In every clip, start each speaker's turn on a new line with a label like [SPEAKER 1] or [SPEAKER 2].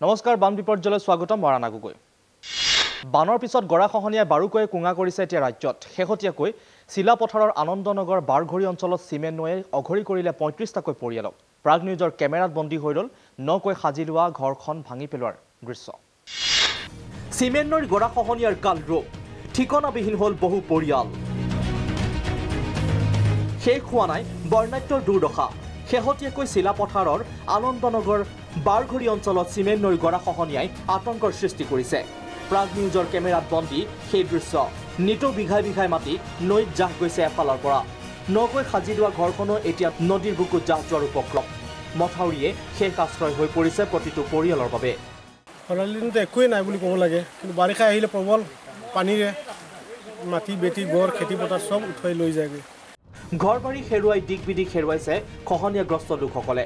[SPEAKER 1] নমস্কাৰ বান বিপৰ্যয়লৈ স্বাগতম মৰাণা গগৈ বানৰ পিছত গৰাখহনীয়াই বাৰুকৈ কুঙা কৰিছে এতিয়া ৰাজ্যত শেহতীয়াকৈ চিলাপথাৰৰ আনন্দনগৰ বাৰঘৰি অঞ্চলত চিমেণ্ট নৈয়ে অঘৰি কৰিলে ৩৫টাকৈ পৰিয়ালক প্ৰাগ নিউজৰ কেমেৰাত বন্দী হৈ ৰল নকৈ সাজি লোৱা ঘৰখন ভাঙি পেলোৱাৰ দৃশ্য চিমেণ্ট নৈৰ গৰাখহনীয়াৰ কাল ৰূপ ঠিকনাবিহীন হ'ল বহু পৰিয়াল শেষ হোৱা নাই বৰ্ণাঢ্যৰ দুৰ্দশা শেহতীয়াকৈ চিলাপথাৰৰ আনন্দনগৰ বাৰঘৰি অঞ্চলত চিমেণ্ট নৈৰ গৰাখহনীয়াই আতংকৰ সৃষ্টি কৰিছে প্ৰাগ নিউজৰ কেমেৰাত বন্দী সেই দৃশ্য নিতৌ বিঘাই বিঘাই মাটি নৈত জাহ গৈছে এফালৰ পৰা নকৈ সাজি লোৱা ঘৰখনো এতিয়া নদীৰ বুকুত জাহ যোৱাৰ উপক্ৰম মথাউৰিয়ে শেষ আশ্ৰয় হৈ পৰিছে প্ৰতিটো পৰিয়ালৰ বাবে
[SPEAKER 2] খৰালিতো একোৱেই নাই বুলি ক'ব লাগে কিন্তু বাৰিষা আহিলে প্ৰবল পানীৰে মাটি বেটি গড় খেতি পথাৰ সব উঠাই লৈ যায়গৈ
[SPEAKER 1] ঘৰ বাৰী হেৰুৱাই দিক বিদিক হেৰুৱাইছে খহনীয়াগ্ৰস্ত লোকসকলে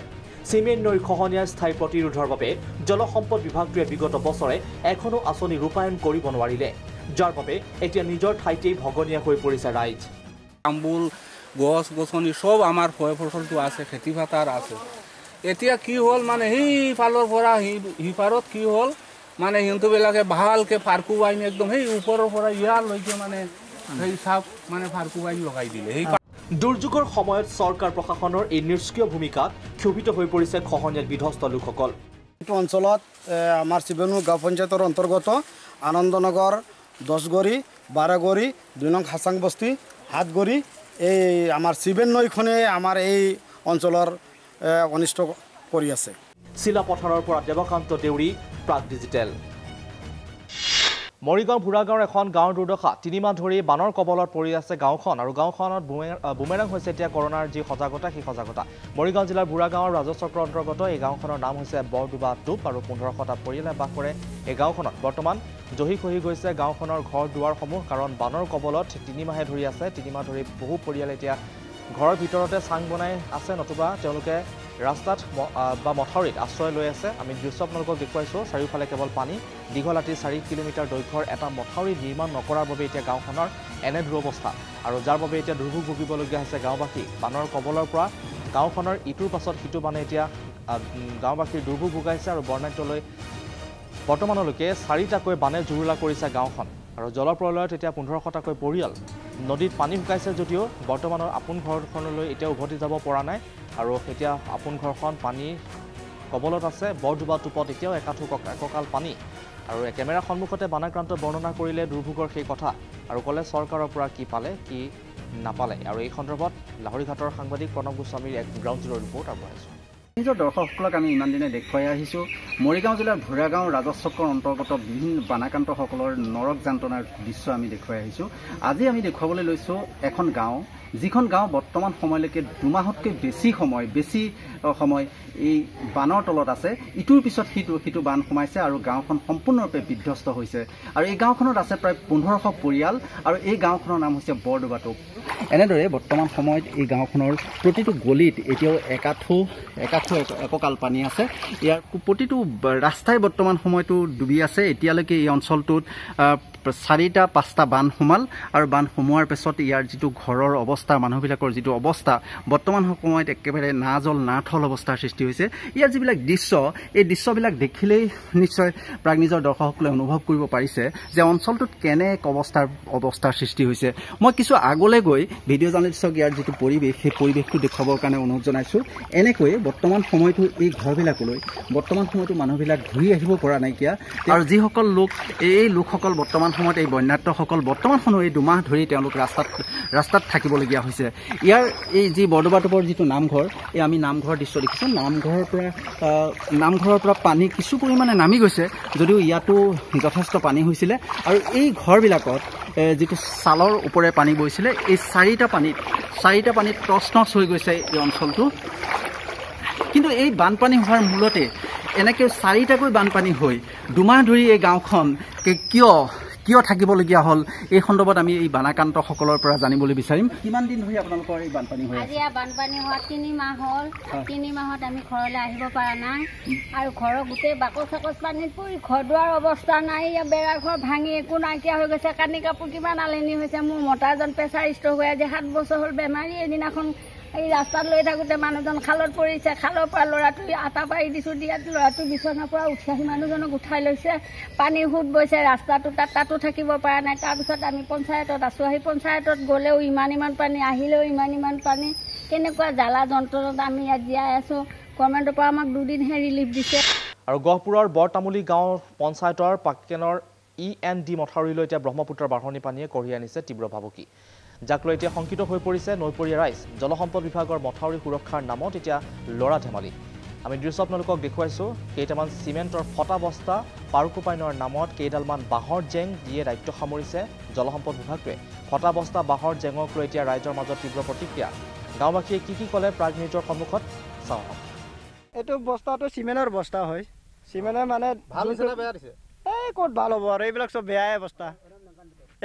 [SPEAKER 1] চিমেণ্ট নৈৰ খহনীয়াৰ স্থায়ী প্ৰতিৰোধৰ বাবে জলসম্পদ বিভাগটোৱে বিগত বছৰে এখনো আঁচনি ৰূপায়ণ কৰিব নোৱাৰিলে যাৰ বাবে এতিয়া নিজৰ ঠাইতেই ভগনীয়া হৈ পৰিছে ৰাইজ
[SPEAKER 3] তামোল গছ গছনি সব আমাৰ ফল ফচলটো আছে খেতি পথাৰ আছে এতিয়া কি হ'ল মানে সেইফালৰ পৰা সিপাৰত কি হ'ল মানে সিহঁতবিলাকে ভালকে ফাৰ্কু বাইন একদম সেই ওপৰৰ পৰা ইয়ালৈকে মানে সেই চাপ মানে ফাৰ্কু বাইন লগাই দিলে সেই
[SPEAKER 1] দুৰ্যোগৰ সময়ত চৰকাৰ প্ৰশাসনৰ এই নিষ্ক্ৰিয় ভূমিকাত ক্ষোভিত হৈ পৰিছে খহনীয়াত বিধ্বস্ত লোকসকল
[SPEAKER 4] এইটো অঞ্চলত আমাৰ শিৱনু গাঁও পঞ্চায়তৰ অন্তৰ্গত আনন্দনগৰ 10গৰি 12গৰি 2 নং হাছাং বস্তি 7গৰি এই আমাৰ চিমেণ্ট নৈখনে আমাৰ এই অঞ্চলৰ অনিষ্ট কৰি আছে
[SPEAKER 1] চিলাপথাৰৰ পৰা দেৱকান্ত দেউৰী প্ৰাগ ডিজিটেল মৰিগাঁও ভুৰাগাঁৱৰ এখন গাঁৱৰ দুৰ্দশা 3 মাহ ধৰি বানৰ কবলত পৰি আছে গাঁওখন আৰু গাঁওখনত বুমেৰাং হৈছে এতিয়া কৰোনাৰ যি সজাগতা সেই সজাগতা মৰিগাঁও জিলাৰ ভুৰাগাঁৱৰ ৰাজচক্ৰৰ অন্তৰ্গত এই গাঁওখনৰ নাম হৈছে বৰডুবা টোপ আৰু 1500টা পৰিয়ালে বাস কৰে এই গাঁওখনত বৰ্তমান জহি খহি গৈছে গাঁওখনৰ ঘৰ দুৱাৰসমূহ কাৰণ বানৰ কবলত 3 মাহে ধৰি আছে 3 মাহ ধৰি বহু পৰিয়াল এতিয়া ঘৰৰ ভিতৰতে চাং বনাই আছে নতুবা তেওঁলোকে ৰাস্তাত বা মথাউৰিত আশ্ৰয় লৈ আছে আমি দৃশ্য আপোনালোকক দেখুৱাইছোঁ চাৰিওফালে কেৱল পানী দীঘলাতি 4 কিলোমিটাৰ দৈৰ্ঘ্যৰ এটা মথাউৰি নিৰ্মাণ নকৰাৰ বাবে এতিয়া গাঁওখনৰ এনে দুৰৱস্থা আৰু যাৰ বাবে এতিয়া দুৰ্ভোগ ভুগিবলগীয়া হৈছে গাঁওবাসী বানৰ কবলৰ পৰা গাঁওখনৰ ইটোৰ পাছত সিটো মানে এতিয়া গাঁওবাসীৰ দুৰ্ভোগ ভুগাইছে আৰু বৰ্ণাঢ্যলৈ বৰ্তমানলৈকে 4টাকৈ বানে জুৰুলা কৰিছে গাঁওখন আৰু জলপ্ৰলয়ত এতিয়া 1500টাকৈ পৰিয়াল নদীত পানী শুকাইছে যদিও বৰ্তমানৰ আপোন ঘৰখনলৈ এতিয়া উভতি যাব পৰা নাই আৰু এতিয়া আপোন ঘৰখন পানী কবলত আছে বৰডুবা টোপত এতিয়াও এককাল পানী আৰু কেমেৰাৰ সন্মুখতে বানাক্ৰান্ত বৰ্ণনা কৰিলে দুৰ্ভোগৰ সেই কথা আৰু ক'লে চৰকাৰৰ পৰা কি পালে কি নাপালে আৰু এই সন্দৰ্ভত লাহৰীঘাটৰ সাংবাদিক প্ৰণৱ গোস্বামীৰ এক গ্ৰাউণ্ড জিৰ' ৰিপৰ্ট আগবঢ়াইছোঁ
[SPEAKER 5] নিজৰ দৰ্শকসকলক আমি ইমান দিনে দেখুৱাই আহিছোঁ মৰিগাঁও জিলাৰ ভুৰাগাঁও ৰাজচক্ৰৰ অন্তৰ্গত বিভিন্ন বানাক্ৰান্তসকলৰ নৰক যান্ত্ৰণাৰ দৃশ্য আমি দেখুৱাই আহিছোঁ আজি আমি দেখুৱাবলৈ লৈছোঁ এখন গাঁও যিখন গাঁও বৰ্তমান সময়লৈকে 2 মাহতকৈ বেছি সময় এই বানৰ তলত আছে ইটোৰ পিছত সিটো বান সোমাইছে আৰু গাঁওখন সম্পূৰ্ণৰূপে বিধ্বস্ত হৈছে আৰু এই গাঁওখনত আছে প্ৰায় 1500 পৰিয়াল আৰু এই গাঁওখনৰ নাম হৈছে বৰডুবা টোপ এনেদৰে বৰ্তমান সময়ত এই গাঁওখনৰ প্ৰতিটো গলিত এতিয়াও এককাল পানী আছে ইয়াৰ প্ৰতিটো ৰাস্তাই বৰ্তমান সময়তো ডুবি আছে এতিয়ালৈকে এই অঞ্চলটোত 4টা 5টা বান সোমাল আৰু বান সোমোৱাৰ পিছত ইয়াৰ যিটো ঘৰৰ অৱস্থা মানুহবিলাকৰ যিটো অৱস্থা বৰ্তমান সময়ত একেবাৰে না জল না থল অৱস্থাৰ সৃষ্টি হৈছে ইয়াৰ যিবিলাক দৃশ্য এই দৃশ্যবিলাক দেখিলেই নিশ্চয় প্ৰাগ নিজৰ দৰ্শকসকলে অনুভৱ কৰিব পাৰিছে যে অঞ্চলটোত কেনে এক অৱস্থাৰ সৃষ্টি হৈছে মই কিছু আগলৈ গৈ ভিডিঅ' জাৰ্নেলিষ্টক ইয়াৰ যিটো পৰিৱেশ সেই পৰিৱেশটো দেখুৱাবৰ কাৰণে অনুৰোধ জনাইছোঁ এনেকৈ বৰ্তমান সময়তো এই ঘৰবিলাকলৈ বৰ্তমান সময়তো মানুহবিলাক ঘূৰি আহিব পৰা নাইকিয়া আৰু যিসকল লোক এই লোকসকল বৰ্তমান সময়ত এই বন্যাত্মসকল বৰ্তমান সময় এই 2 মাহ ধৰি তেওঁলোক ৰাস্তাত থাকিবলগীয়া হৈছে ইয়াৰ এই যি বৰডুবা টোপৰ যিটো নামঘৰ এই আমি নামঘৰৰ দৃশ্য দেখিছোঁ নামঘৰৰ পৰা পানী কিছু পৰিমাণে নামি গৈছে যদিও ইয়াতো যথেষ্ট পানী হৈছিলে আৰু এই ঘৰবিলাকত যিটো ছালৰ ওপৰে পানী বৈছিলে এই 4টা পানীত টচ হৈ গৈছে এই অঞ্চলটো কিন্তু এই বানপানী হোৱাৰ মূলতে এনেকৈ 4টাকৈ বানপানী হৈ 2 মাহ ধৰি এই গাঁওখন কিয় থাকিবলগীয়া হ'ল এই সন্দৰ্ভত আমি এই বানাক্ৰান্তসকলৰ পৰা জানিবলৈ বিচাৰিম কিমান দিন ধৰি আপোনালোকৰ এই বানপানী হৈ আছে
[SPEAKER 6] আজি বানপানী হোৱা 3 মাহ হ'ল 3 মাহত আমি ঘৰলৈ আহিব পৰা নাই আৰু ঘৰৰ গোটেই বাকচ পানীত পৰি ঘৰ দুৱাৰ অৱস্থা নাই বেৰা ঘৰ ভাঙি একো নাইকিয়া হৈ গৈছে কানি কাপোৰ কিমান আলেনি হৈছে মোৰ মতাজন প্ৰেছাৰ ষ্ট্ৰ'ক হৈ আজি 7 বছৰ হ'ল বেমাৰী এদিনাখন এই ৰাস্তাত লৈ থাকোঁতে মানুহজন খালত পৰিছে, খালৰ পৰা ল'ৰাটো আটা পাৰি দিছোঁ, দিয়াত ল'ৰাটো বিচনাৰ পৰা উঠি আহি মানুহজনক উঠাই লৈছে। পানীৰ সোঁত বৈছে ৰাস্তাটো, তাতো থাকিব পৰা নাই। তাৰপিছত আমি পঞ্চায়তত আছোঁ, আহি পঞ্চায়তত গ'লেও ইমান পানী, আহিলেও ইমান পানী, কেনেকুৱা জ্বালা যন্ত্ৰণত আমি ইয়াত জীয়াই আছোঁ। গভৰ্ণমেণ্টৰ পৰা আমাক 2 দিনহে ৰিলিফ দিছে।
[SPEAKER 1] আৰু গহপুৰৰ বৰতামুলী গাঁও পঞ্চায়তৰ পাকেনৰ END মথাউৰিলৈ এতিয়া ব্ৰহ্মপুত্ৰৰ বাঢ়নী পানীয়ে কঢ়িয়াই আনিছে তীব্ৰ ভাবুকি, যাক লৈ এতিয়া শংকিত হৈ পৰিছে নৈপৰীয়া ৰাইজ। জলসম্পদ বিভাগৰ মথাউৰি সুৰক্ষাৰ নামত এতিয়া লৰা ধেমালি। আমি দৃশ্য আপোনালোকক দেখুৱাইছোঁ। কেইটামান চিমেণ্টৰ ফটা বস্তা পাৰুকোপাইনৰ নামত কেইডালমান বাঁহৰ জেং দিয়ে দায়িত্ব সামৰিছে জলসম্পদ বিভাগটোৱে। ফটা বস্তা বাঁহৰ জেঙক লৈ এতিয়া ৰাইজৰ মাজত তীব্ৰ প্ৰতিক্ৰিয়া। গাঁওবাসীয়ে কি ক'লে প্ৰাগ নিউজৰ সন্মুখত চাওঁ।
[SPEAKER 7] এইটো বস্তাটো চিমেণ্টৰ বস্তা হয়। চিমেণ্টৰ মানে
[SPEAKER 2] ভাল হৈছে নে বেয়া দিছে?
[SPEAKER 7] এই ক'ত ভাল হ'ব আৰু, এইবিলাক চব বেয়াই বস্তা।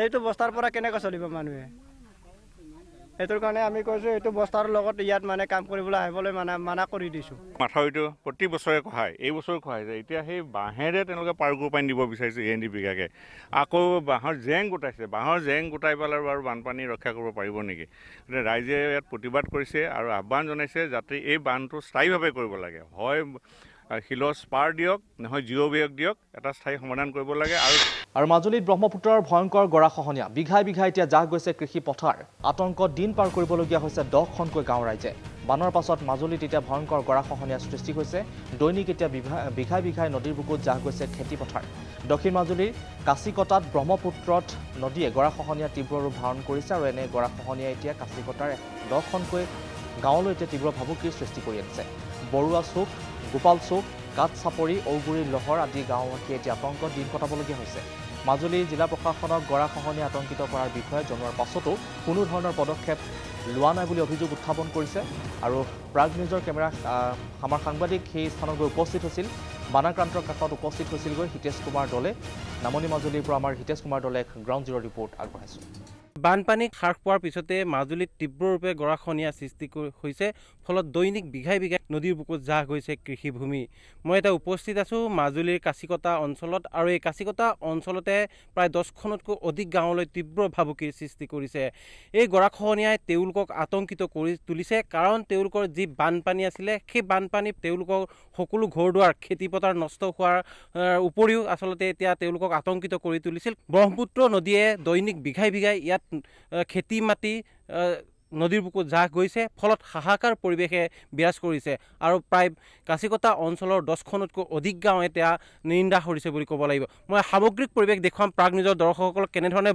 [SPEAKER 7] এইটো বস্তাৰ পৰা কেনেকৈ চলিব মানুহে? সেইটোৰ কাৰণে আমি কৈছোঁ এইটো বস্তাৰ লগত ইয়াত মানে কাম কৰিবলৈ আহিবলৈ মানা কৰি দিছোঁ।
[SPEAKER 8] মাথাউৰিটো প্ৰতি বছৰে খহায়, এই বছৰ খহাইছে। এতিয়া সেই বাঁহেৰে তেওঁলোকে পাৰুকোপাইন দিব বিচাৰিছে END বিভাগে। আকৌ বাঁহৰ জেং গোটাইছে, বাঁহৰ জেং গোটাই পেলাই আৰু বানপানী ৰক্ষা কৰিব পাৰিব নেকি? গতিকে ৰাইজে ইয়াত প্ৰতিবাদ কৰিছে আৰু আহ্বান জনাইছে যাতে এই বান্ধটো স্থায়ীভাৱে কৰিব লাগে। হয় শিলৰ স্পাৰ দিয়ক, নহয় জিঅ' বেগ দিয়ক, এটা স্থায়ী সমাধান কৰিব লাগে।
[SPEAKER 1] আৰু মাজুলীত ব্ৰহ্মপুত্ৰৰ ভয়ংকৰ গৰাখহনীয়া, বিঘাই বিঘাই এতিয়া জাহ গৈছে কৃষি পথাৰ। আতংকত দিন পাৰ কৰিবলগীয়া হৈছে 10খনকৈ গাঁও ৰাইজে। বানৰ পাছত মাজুলীত এতিয়া ভয়ংকৰ গৰাখহনীয়াৰ সৃষ্টি হৈছে। দৈনিক এতিয়া বিঘাই বিঘাই নদীৰ বুকুত জাহ গৈছে খেতি পথাৰ। দক্ষিণ মাজুলীৰ কাছিকটাত ব্ৰহ্মপুত্ৰত নদীয়ে গৰাখহনীয়া তীব্ৰ ৰূপ ধাৰণ কৰিছে আৰু এনে গৰাখহনীয়াই এতিয়া কাছিকটাৰ 10খনকৈ গাঁৱলৈ এতিয়া তীব্ৰ ভাবুকিৰ সৃষ্টি কৰি আনিছে। বৰুৱা চুক, গোপাল চুক, কাঠ চাপৰি, ঔগুৰি লহৰ আদি গাঁওবাসীয়ে এতিয়া আতংকত দিন কটাবলগীয়া হৈছে। মাজুলী জিলা প্ৰশাসনক গৰাখহনীয়া আতংকিত কৰাৰ বিষয়ে জনোৱাৰ পাছতো কোনো ধৰণৰ পদক্ষেপ লোৱা নাই বুলি অভিযোগ উত্থাপন কৰিছে। আৰু প্ৰাগ নিউজৰ কেমেৰা আমাৰ সাংবাদিক সেই স্থানত গৈ উপস্থিত হৈছিল। বানাক্ৰান্তৰ কাষত উপস্থিত হৈছিলগৈ হিতেশ কুমাৰ দলে। নামনি মাজুলীৰ পৰা আমাৰ হিতেশ কুমাৰ দলে গ্ৰাউণ্ড জিৰ' ৰিপৰ্ট আগবঢ়াইছোঁ।
[SPEAKER 9] বানপানী হ্ৰাস পোৱাৰ পিছতে মাজুলীত তীব্ৰৰূপে গৰাখহনীয়া সৃষ্টি হৈছে। ফলত দৈনিক বিঘাই বিঘাই নদীৰ বুকুত জাহ গৈছে কৃষিভূমি। মই এতিয়া উপস্থিত আছোঁ মাজুলীৰ কাছিকটা অঞ্চলত, আৰু এই কাছিকটা অঞ্চলতে প্ৰায় 10খনতকৈ অধিক গাঁৱলৈ তীব্ৰ ভাবুকিৰ সৃষ্টি কৰিছে। এই গৰাখহনীয়াই তেওঁলোকক আতংকিত কৰি তুলিছে, কাৰণ তেওঁলোকৰ যি বানপানী আছিলে সেই বানপানীত তেওঁলোকৰ সকলো ঘৰ দুৱাৰ খেতিপথাৰ নষ্ট হোৱাৰ উপৰিও আচলতে এতিয়া তেওঁলোকক আতংকিত কৰি তুলিছিল। ব্ৰহ্মপুত্ৰ নদীয়ে দৈনিক বিঘাই বিঘাই ইয়াত খেতি মাটি নদীৰ বুকুত জাহ গৈছে। ফলত হাহাকাৰ পৰিৱেশে বিৰাজ কৰিছে আৰু প্ৰায় কাছিকটা অঞ্চলৰ 10খনতকৈ অধিক গাঁও এতিয়া নিন্দা কৰিছে বুলি ক'ব লাগিব। মই সামগ্ৰিক পৰিৱেশ দেখুৱাম প্ৰাগ নিউজৰ দৰ্শকসকলক কেনেধৰণে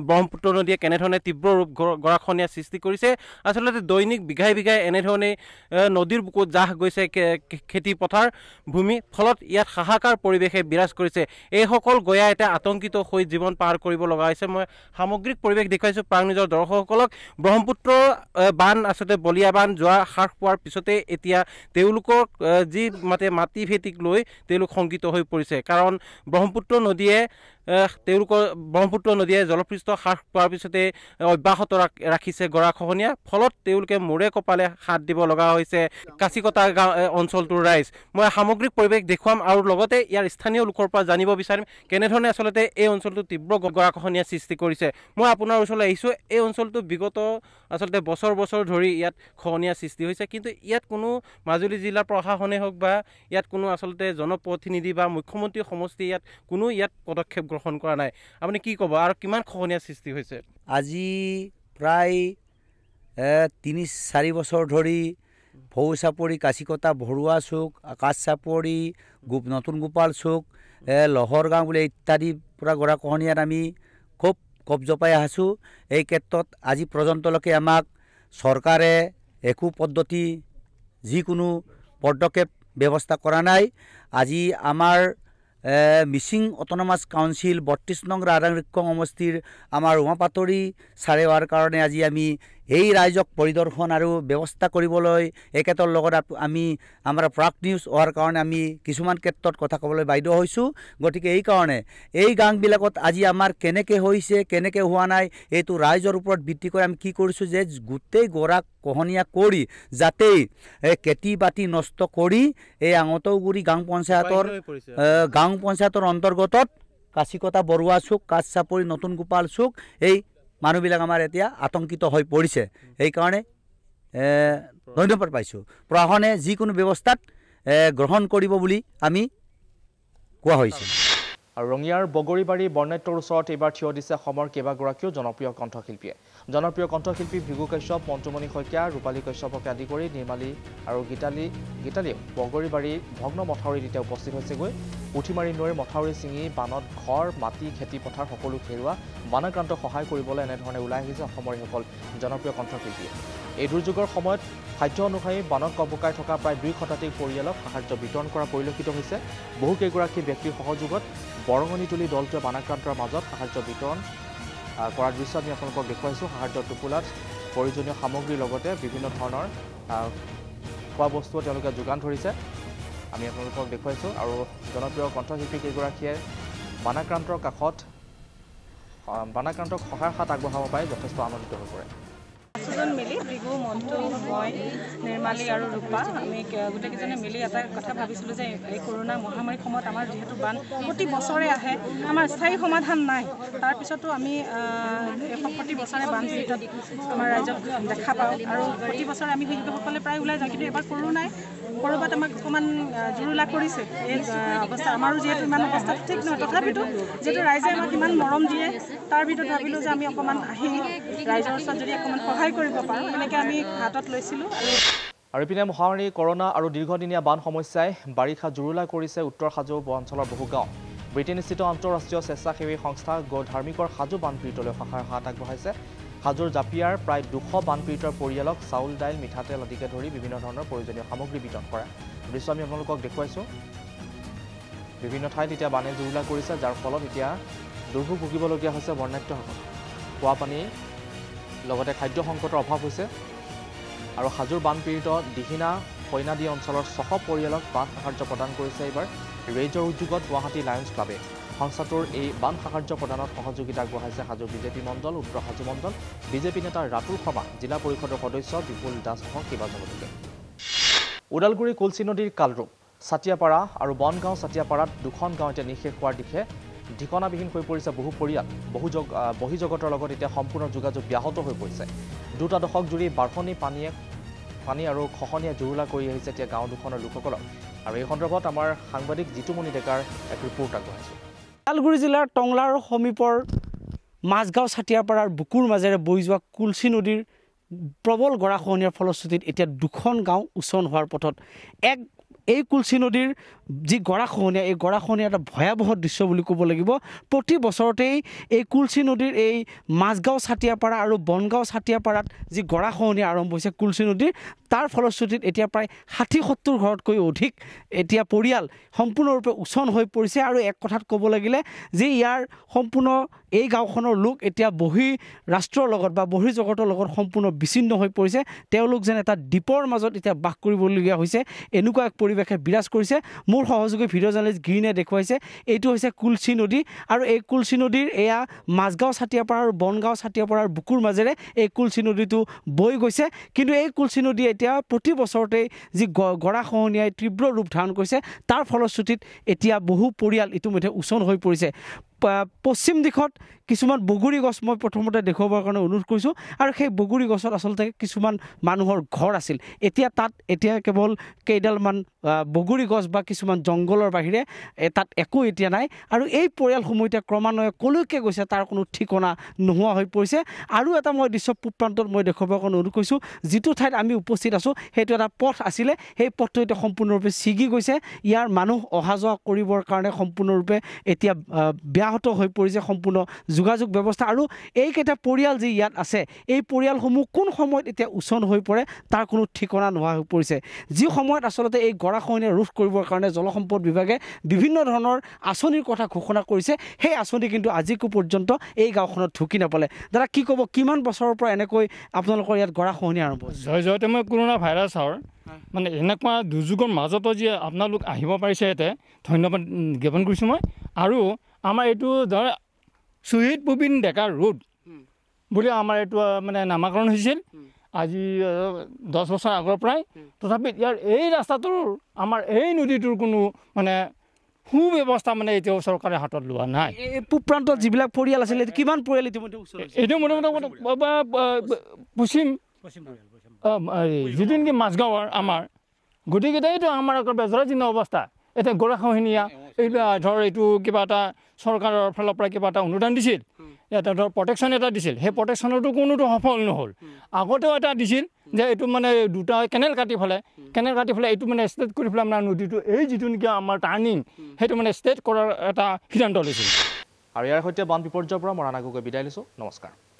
[SPEAKER 9] ব্ৰহ্মপুত্ৰ নদীয়ে কেনেধৰণে তীব্ৰ ৰূপ গৰাখহনীয়াৰ সৃষ্টি কৰিছে। আচলতে দৈনিক বিঘাই বিঘাই এনেধৰণে নদীৰ বুকুত জাহ গৈছে খেতি পথাৰ ভূমি। ফলত ইয়াত হাহাকাৰ পৰিৱেশে বিৰাজ কৰিছে। এইসকল গঞা এতিয়া আতংকিত হৈ জীৱন পাৰ কৰিব লগা হৈছে। মই সামগ্ৰিক পৰিৱেশ দেখুৱাইছোঁ প্ৰাগ নিউজৰ দৰ্শকসকলক। ব্ৰহ্মপুত্ৰ বান আচলতে বলিয়া বান যোৱা হ্ৰাস পোৱাৰ পিছতে এতিয়া তেওঁলোকক যি মাটি ভেটিক লৈ তেওঁলোক শংকিত হৈ পৰিছে, কাৰণ ব্ৰহ্মপুত্ৰ নদীয়ে জলপৃষ্ঠ হ্ৰাস পোৱাৰ পিছতে অব্যাহত ৰাখিছে গৰাখহনীয়া। ফলত তেওঁলোকে মূৰে কপালে হাত দিব লগা হৈছে কাছিকটা গাঁও অঞ্চলটোৰ ৰাইজ। মই সামগ্ৰিক পৰিৱেশ দেখুৱাম আৰু লগতে ইয়াৰ স্থানীয় লোকৰ পৰা জানিব বিচাৰিম কেনেধৰণে আচলতে এই অঞ্চলটো তীব্ৰ গৰাখহনীয়াৰ সৃষ্টি কৰিছে। মই আপোনাৰ ওচৰলৈ আহিছোঁ। এই অঞ্চলটো বিগত আচলতে বছৰ ধৰি ইয়াত খহনীয়াৰ সৃষ্টি হৈছে, কিন্তু ইয়াত কোনো মাজুলী জিলা প্ৰশাসনে হওক বা ইয়াত কোনো আচলতে জনপ্ৰতিনিধি বা মুখ্যমন্ত্ৰী সমষ্টি ইয়াত পদক্ষেপ গ্ৰহণ কৰা নাই। আপুনি কি ক'ব আৰু কিমান খহনীয়াৰ সৃষ্টি হৈছে?
[SPEAKER 10] আজি প্ৰায় ৩-৪ বছৰ ধৰি ভৌ চাপৰি, কাছিকটা, ভৰুৱা চুক, কাঠ চাপৰি, নতুন গোপাল চুক, লহৰ গাঁও বুলি ইত্যাদি পূৰা গৰাখহনীয়াত আমি খুব কব্জ পাই আছোঁ। এই ক্ষেত্ৰত আজি পৰ্যন্তলৈকে আমাক চৰকাৰে একো পদ্ধতি যিকোনো পদক্ষেপ ব্যৱস্থা কৰা নাই। আজি আমাৰ মিচিং অট'নমাছ কাউন্সিল ৩২ নং ৰাধাকৃষ্ণ সমষ্টিৰ আমাৰ উমাপাতৰি ছাৰে হোৱাৰ কাৰণে আজি আমি এই ৰাইজক পৰিদৰ্শন আৰু ব্যৱস্থা কৰিবলৈ এখেতৰ লগত আমাৰ প্ৰাগ নিউজ হোৱাৰ কাৰণে আমি কিছুমান ক্ষেত্ৰত কথা ক'বলৈ বাধ্য হৈছোঁ। গতিকে এইকাৰণে এই গাঁওবিলাকত আজি আমাৰ কেনেকৈ হৈছে কেনেকৈ হোৱা নাই এইটো ৰাইজৰ ওপৰত ভিত্তি কৰি আমি কি কৰিছোঁ যে গোটেই গৰাখহনীয়া কৰি যাতে খেতি বাতি নষ্ট কৰি এই আঙতৌগুৰি গাঁও পঞ্চায়তৰ অন্তৰ্গতত কাছিকটা, বৰুৱা চুক, কাঠ চাপৰি, নতুন গোপাল চুক এই মানুহবিলাক আমাৰ এতিয়া আতংকিত হৈ পৰিছে। সেইকাৰণে ধন্যবাদ পাইছোঁ। প্ৰশাসনে যিকোনো ব্যৱস্থাত গ্ৰহণ কৰিব বুলি আমি কোৱা হৈছে।
[SPEAKER 1] আৰু ৰঙিয়াৰ বগৰীবাৰী বৰ্ণাঢ্যৰ ওচৰত এইবাৰ থিয় দিছে অসমৰ কেইবাগৰাকীও জনপ্ৰিয় কণ্ঠশিল্পীয়ে। জনপ্ৰিয় কণ্ঠশিল্পী ভৃগু কাশ্যপ, মন্তুমণি শইকীয়া, ৰূপালী কাশ্যপকে আদি কৰি নিৰ্মালী আৰু গীতালীয়েও বগৰীবাৰী ভগ্ন মথাউৰিত এতিয়া উপস্থিত হৈছেগৈ। পুঠিমাৰী নৈৰ মথাউৰি ছিঙি বানত ঘৰ, মাটি, খেতি পথাৰ সকলো হেৰুওৱা বানাক্ৰান্তক সহায় কৰিবলৈ এনেধৰণে ওলাই আহিছে অসমৰ এইসকল জনপ্ৰিয় কণ্ঠশিল্পীয়ে। এই দুৰ্যোগৰ সময়ত সাধ্য অনুসৰি বানত কবকাই থকা প্ৰায় 2 শতাধিক পৰিয়ালক সাহায্য বিতৰণ কৰা পৰিলক্ষিত হৈছে। বহুকেইগৰাকী ব্যক্তিৰ সহযোগত বৰঙণি তুলি দলটোৱে বানাক্ৰান্তৰ মাজত সাহায্য বিতৰণ কৰাৰ দৃশ্য আমি আপোনালোকক দেখুৱাইছোঁ। সাহায্যৰ টোপোলাত প্ৰয়োজনীয় সামগ্ৰীৰ লগতে বিভিন্ন ধৰণৰ খোৱা বস্তুও তেওঁলোকে যোগান ধৰিছে, আমি আপোনালোকক দেখুৱাইছোঁ। আৰু জনপ্ৰিয় কণ্ঠশিল্পী কেইগৰাকীয়ে বানাক্ৰান্তৰ কাষত বানাক্ৰান্তক সহায়ৰ হাত আগবঢ়াব পাৰে যথেষ্ট আনন্দিত হৈ পৰে।
[SPEAKER 11] পাঁচজন মিলি ভৃগু, মন্টু, মই, নিৰ্মালী আৰু ৰূপা আমি গোটেইকেইজনে মিলি এটা কথা ভাবিছিলোঁ যে এই কৰোণা মহামাৰীৰ সময়ত আমাৰ যিহেতু বান প্ৰতি বছৰে আহে, আমাৰ স্থায়ী সমাধান নাই। তাৰপিছতো আমি প্ৰতি বছৰে বানপীড়িতত আমাৰ ৰাইজক দেখা পাওঁ আৰু প্ৰতি বছৰে আমি শিল্পীসকলে প্ৰায় ওলাই যাওঁ, কিন্তু এবাৰ কৰোণাই ক'ৰবাত আমাক অকণমান জুৰুলা কৰিছে। এই অৱস্থা আমাৰো যিহেতু ইমান অৱস্থা ঠিক নহয়, তথাপিতো যিহেতু ৰাইজে আমাক ইমান মৰম দিয়ে, তাৰ ভিতৰত ভাবিলোঁ যে আমি অকণমান আহি ৰাইজৰ ওচৰত যদি অকণমান সহায় কৰিব পাৰোঁ, এনেকৈ আমি হাতত লৈছিলোঁ।
[SPEAKER 1] আৰু ইপিনে মহামাৰী, কৰোণা আৰু দীৰ্ঘদিনীয়া বান সমস্যাই বাৰিষা জুৰুলা কৰিছে উত্তৰ হাজো অঞ্চলৰ বহু গাঁও। ব্ৰিটেইনস্থিত আন্তঃৰাষ্ট্ৰীয় স্বেচ্ছাসেৱী সংস্থা গো ধাৰ্মিকৰ হাজো বানপীড়িতলৈ সহায়ৰ হাত আগবঢ়াইছে। হাজোৰ জাপিয়াৰ প্ৰায় 200 বানপীড়িতৰ পৰিয়ালক চাউল, দাইল, মিঠাতেল আদিকে ধৰি বিভিন্ন ধৰণৰ প্ৰয়োজনীয় সামগ্ৰী বিতৰণ কৰা দৃশ্য আমি আপোনালোকক দেখুৱাইছোঁ। বিভিন্ন ঠাইত এতিয়া বানে জুৰুলা কৰিছে, যাৰ ফলত এতিয়া দুৰ্ভোগ ভুগিবলগীয়া হৈছে বৰ্ণাঢ্যসকল। খোৱা পানী লগতে খাদ্য সংকটৰ অভাৱ হৈছে। আৰু হাজোৰ বানপীড়িত দিহিনা কইনাদী অঞ্চলৰ 600 পৰিয়ালক বান সাহায্য প্ৰদান কৰিছে এইবাৰ ৰেইজৰ উদ্যোগত গুৱাহাটী লায়ন্স ক্লাবে। সংস্থাটোৰ এই বান সাহায্য প্ৰদানত সহযোগিতা আগবঢ়াইছে হাজো বিজেপি মণ্ডল, উত্তৰ হাজো মণ্ডল, বিজেপি নেতা ৰাতুল শৰ্মা, জিলা পৰিষদৰ সদস্য বিপুল দাসসহ কেইবাজনো লোকে। ওদালগুৰি কুলচি নদীৰ কালৰূপ, চাটিয়াপাৰা আৰু বনগাঁও চাটিয়াপাৰাত 2খন গাঁও এতিয়া নিঃশেষ হোৱাৰ দিশে ঠিকনাবিহীন হৈ পৰিছে বহু পৰিয়াল। বহিজগতৰ লগত এতিয়া সম্পূৰ্ণ যোগাযোগ ব্যাহত হৈ পৰিছে। 2টা দশক জুৰি বাঢ়নি পানী আৰু খহনীয়া জুৰুলা কৰি আহিছে এতিয়া গাঁও দুখনৰ লোকসকলক। আৰু এই সন্দৰ্ভত আমাৰ সাংবাদিক জিতুমণি ডেকাৰ এক ৰিপৰ্ট আগবঢ়াইছোঁ।
[SPEAKER 12] ওদালগুৰি জিলাৰ টংলাৰ সমীপৰ মাজগাঁও চাটিয়াপাৰাৰ বুকুৰ মাজেৰে বৈ যোৱা কুলচি নদীৰ প্ৰবল গৰাখহনীয়াৰ ফলশ্ৰুতিত এতিয়া 2খন গাঁও উচন হোৱাৰ পথত। এই কুলচি নদীৰ যি গৰাখহনীয়া, এই গৰাখহনীয়া এটা ভয়াৱহ দৃশ্য বুলি ক'ব লাগিব। প্ৰতি বছৰতেই এই কুলচি নদীৰ এই মাজগাঁও চাটিয়াপাৰা আৰু বনগাঁও চাটিয়াপাৰাত যি গৰাখহনীয়া আৰম্ভ হৈছে কুলচি নদীৰ, তাৰ ফলশ্ৰুতিত এতিয়া প্ৰায় 60-70 ঘৰতকৈ অধিক এতিয়া পৰিয়াল সম্পূৰ্ণৰূপে উচন হৈ পৰিছে। আৰু এক কথাত ক'ব লাগিলে যে ইয়াৰ সম্পূৰ্ণ এই গাঁওখনৰ লোক এতিয়া ৰাষ্ট্ৰৰ লগত বা বহিৰ্জগতৰ লগত সম্পূৰ্ণ বিচ্ছিন্ন হৈ পৰিছে। তেওঁলোক যেন এটা দ্বীপৰ মাজত এতিয়া বাস কৰিবলগীয়া হৈছে, এনেকুৱা এক পৰিৱেশে বিৰাজ কৰিছে। মোৰ সহযোগী ভিডিঅ' জাৰ্নেলিষ্ট গ্ৰীণে দেখুৱাইছে এইটো হৈছে কুলচি নদী। আৰু এই কুলচি নদীৰ এয়া মাজগাঁও চাটিয়াপাৰা আৰু বনগাঁও চাটিয়াপাৰাৰ বুকুৰ মাজেৰে এই কুলচি নদীটো বৈ গৈছে। কিন্তু এই কুলচি নদী এতিয়া প্ৰতি বছৰতেই যি গৰাখহনীয়াই তীব্ৰ ৰূপ ধাৰণ কৰিছে, তাৰ ফলশ্ৰুতিত এতিয়া বহু পৰিয়াল ইতিমধ্যে উচন হৈ পৰিছে। পশ্চিম দিশত কিছুমান বগৰী গছ মই প্ৰথমতে দেখুৱাবৰ কাৰণে অনুৰোধ কৰিছোঁ। আৰু সেই বগৰী গছত আচলতে কিছুমান মানুহৰ ঘৰ আছিল। এতিয়া কেৱল কেইডালমান বগৰী গছ বা কিছুমান জংঘলৰ বাহিৰে তাত একো এতিয়া নাই। আৰু এই পৰিয়ালসমূহ এতিয়া ক্ৰমান্বয়ে কলৈকে গৈছে তাৰ কোনো ঠিকনা নোহোৱা হৈ পৰিছে। আৰু এটা মই দৃশ্য পূব প্ৰান্তত মই দেখুৱাবৰ কাৰণে অনুৰোধ কৰিছোঁ। যিটো ঠাইত আমি উপস্থিত আছোঁ সেইটো এটা পথ আছিলে, সেই পথটো এতিয়া সম্পূৰ্ণৰূপে ছিগি গৈছে। ইয়াৰ মানুহ অহা যোৱা কৰিবৰ কাৰণে সম্পূৰ্ণৰূপে এতিয়া ব্যাহত হৈ পৰিছে সম্পূৰ্ণ যোগাযোগ ব্যৱস্থা। আৰু এইকেইটা পৰিয়াল যি ইয়াত আছে, এই পৰিয়ালসমূহ কোন সময়ত এতিয়া উচন হৈ পৰে তাৰ কোনো ঠিকনা নোহোৱা হৈ পৰিছে। যি সময়ত আচলতে এই গৰাখহনীয়া ৰোধ কৰিবৰ কাৰণে জলসম্পদ বিভাগে বিভিন্ন ধৰণৰ আঁচনিৰ কথা ঘোষণা কৰিছে, সেই আঁচনি কিন্তু আজিকো পৰ্যন্ত এই গাঁওখনত ঢুকি নাপালে। দাদা কি ক'ব, কিমান বছৰৰ পৰা এনেকৈ আপোনালোকৰ ইয়াত গৰাখহনীয়া আৰম্ভ হৈছে?
[SPEAKER 13] জয়তে মই কৰোণা ভাইৰাছৰ মানে এনেকুৱা দুৰ্যোগৰ মাজতো যে আপোনালোক আহিব পাৰিছে, ইয়াতে ধন্যবাদ জ্ঞাপন কৰিছোঁ মই। আৰু আমাৰ এইটো ধৰ শ্বহীদ প্ৰবীণ ডেকা ৰোড বুলি আমাৰ এইটো মানে নামাকৰণ হৈছিল আজি 10 বছৰ আগৰ পৰাই। তথাপি ইয়াৰ এই ৰাস্তাটোৰ আমাৰ এই নদীটোৰ কোনো মানে সুব্যৱস্থা মানে এতিয়াও চৰকাৰে হাতত লোৱা নাই।
[SPEAKER 12] এই পূব প্ৰান্তত যিবিলাক পৰিয়াল আছিলে কিমান পৰিয়াল ইতিমধ্যে ওচৰত?
[SPEAKER 13] এইটো মোটামুটি পশ্চিম যিটো নেকি মাজগাঁৱৰ আমাৰ গোটেইকেইটাইতো আমাৰ আকৌ বেজৰাজীৰ্ণ অৱস্থা এতিয়া গৰাখহনীয়া এইবিলাক ধৰ এইটো কিবা এটা চৰকাৰৰ ফালৰ পৰা কিবা এটা অনুদান দিছিল এটা ধৰ প্ৰটেকশ্যন এটা দিছিল সেই প্ৰটেকশ্যনতো কোনোটো সফল নহ'ল আগতেও এটা দিছিল যে এইটো মানে দুটা কেনেল কাটি পেলাই এইটো মানে ষ্টেট কৰি পেলাই আমাৰ নদীটো এই যিটো নেকি আমাৰ টাৰ্ণিং সেইটো মানে ষ্টেট কৰাৰ এটা সিদ্ধান্ত লৈছিল
[SPEAKER 1] আৰু ইয়াৰ সৈতে বান বিপৰ্যয়ৰ পৰা মৰাণা গগৈ বিদায় লৈছোঁ নমস্কাৰ